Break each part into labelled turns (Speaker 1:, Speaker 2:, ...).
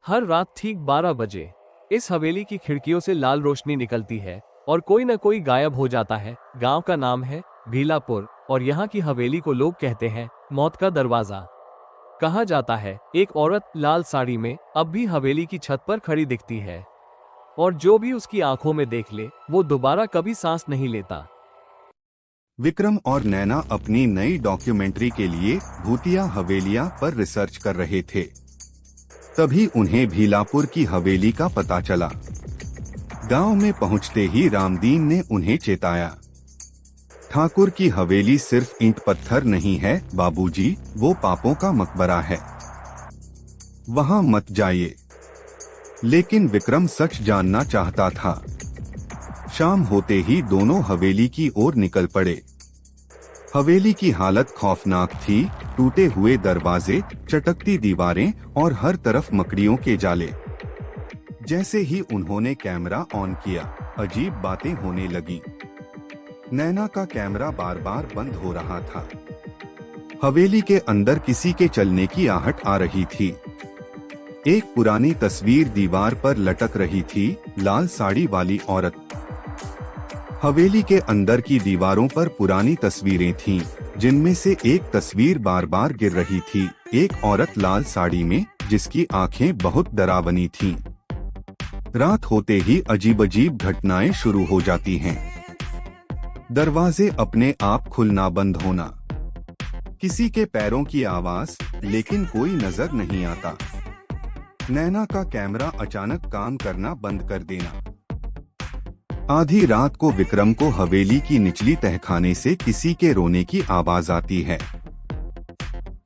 Speaker 1: हर रात ठीक 12 बजे इस हवेली की खिड़कियों से लाल रोशनी निकलती है और कोई न कोई गायब हो जाता है। गांव का नाम है भीलापुर और यहाँ की हवेली को लोग कहते हैं मौत का दरवाजा। कहा जाता है एक औरत लाल साड़ी में अब भी हवेली की छत पर खड़ी दिखती है और जो भी उसकी आंखों में देख ले वो दोबारा कभी सांस नहीं लेता।
Speaker 2: विक्रम और नैना अपनी नई डॉक्यूमेंट्री के लिए भूतिया हवेलियां पर रिसर्च कर रहे थे। तभी उन्हें भीलापुर की हवेली का पता चला। गांव में पहुंचते ही रामदीन ने उन्हें चेताया, ठाकुर की हवेली सिर्फ ईंट पत्थर नहीं है बाबूजी, वो पापों का मकबरा है, वहां मत जाइए। लेकिन विक्रम सच जानना चाहता था। शाम होते ही दोनों हवेली की ओर निकल पड़े। हवेली की हालत खौफनाक थी, टूटे हुए दरवाजे, चटकती दीवारें और हर तरफ मकड़ियों के जाले। जैसे ही उन्होंने कैमरा ऑन किया, अजीब बातें होने लगी। नैना का कैमरा बार बार बंद हो रहा था। हवेली के अंदर किसी के चलने की आहट आ रही थी। एक पुरानी तस्वीर दीवार पर लटक रही थी, लाल साड़ी वाली औरत। हवेली के अंदर की दीवारों पर पुरानी तस्वीरें थीं, जिनमें से एक तस्वीर बार बार गिर रही थी। एक औरत लाल साड़ी में, जिसकी आंखें बहुत डरावनी थीं। रात होते ही अजीब अजीब घटनाएं शुरू हो जाती हैं। दरवाजे अपने आप खुलना बंद होना, किसी के पैरों की आवाज, लेकिन कोई नजर नहीं आता। नैना का कैमरा अचानक काम करना बंद कर देना। आधी रात को विक्रम को हवेली की निचली तहखाने से किसी के रोने की आवाज आती है।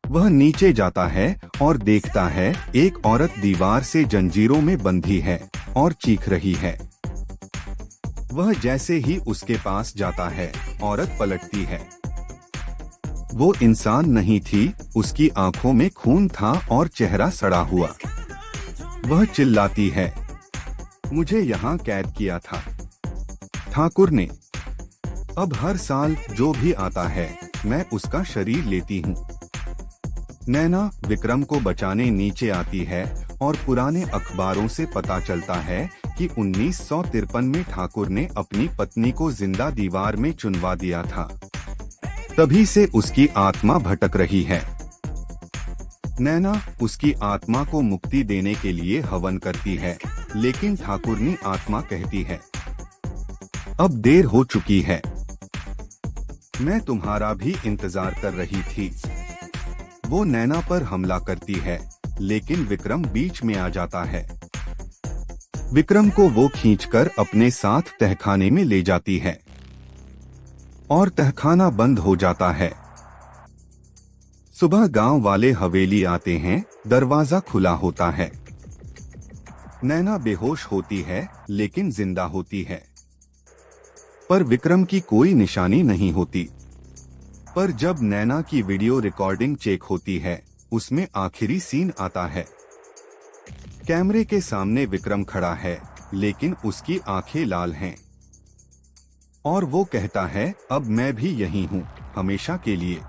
Speaker 2: वह नीचे जाता है और देखता है एक औरत दीवार से जंजीरों में बंधी है और चीख रही है। वह जैसे ही उसके पास जाता है, औरत पलटती है। वो इंसान नहीं थी, उसकी आंखों में खून था और चेहरा सड़ा हुआ। वह चिल्लाती है, मुझे यहाँ कैद किया था ठाकुर ने। अब हर साल जो भी आता है मैं उसका शरीर लेती हूँ। नैना विक्रम को बचाने नीचे आती है और पुराने अखबारों से पता चलता है कि 1953 में ठाकुर ने अपनी पत्नी को जिंदा दीवार में चुनवा दिया था। तभी से उसकी आत्मा भटक रही है। नैना उसकी आत्मा को मुक्ति देने के लिए हवन करती है, लेकिन ठाकुरनी आत्मा कहती है, अब देर हो चुकी है, मैं तुम्हारा भी इंतजार कर रही थी। वो नैना पर हमला करती है, लेकिन विक्रम बीच में आ जाता है। विक्रम को वो खींचकर अपने साथ तहखाने में ले जाती है और तहखाना बंद हो जाता है। सुबह गांव वाले हवेली आते हैं, दरवाजा खुला होता है। नैना बेहोश होती है, लेकिन जिंदा होती है। पर विक्रम की कोई निशानी नहीं होती। पर जब नैना की वीडियो रिकॉर्डिंग चेक होती है, उसमें आखिरी सीन आता है। कैमरे के सामने विक्रम खड़ा है, लेकिन उसकी आंखें लाल हैं। और वो कहता है, अब मैं भी यही हूँ, हमेशा के लिए।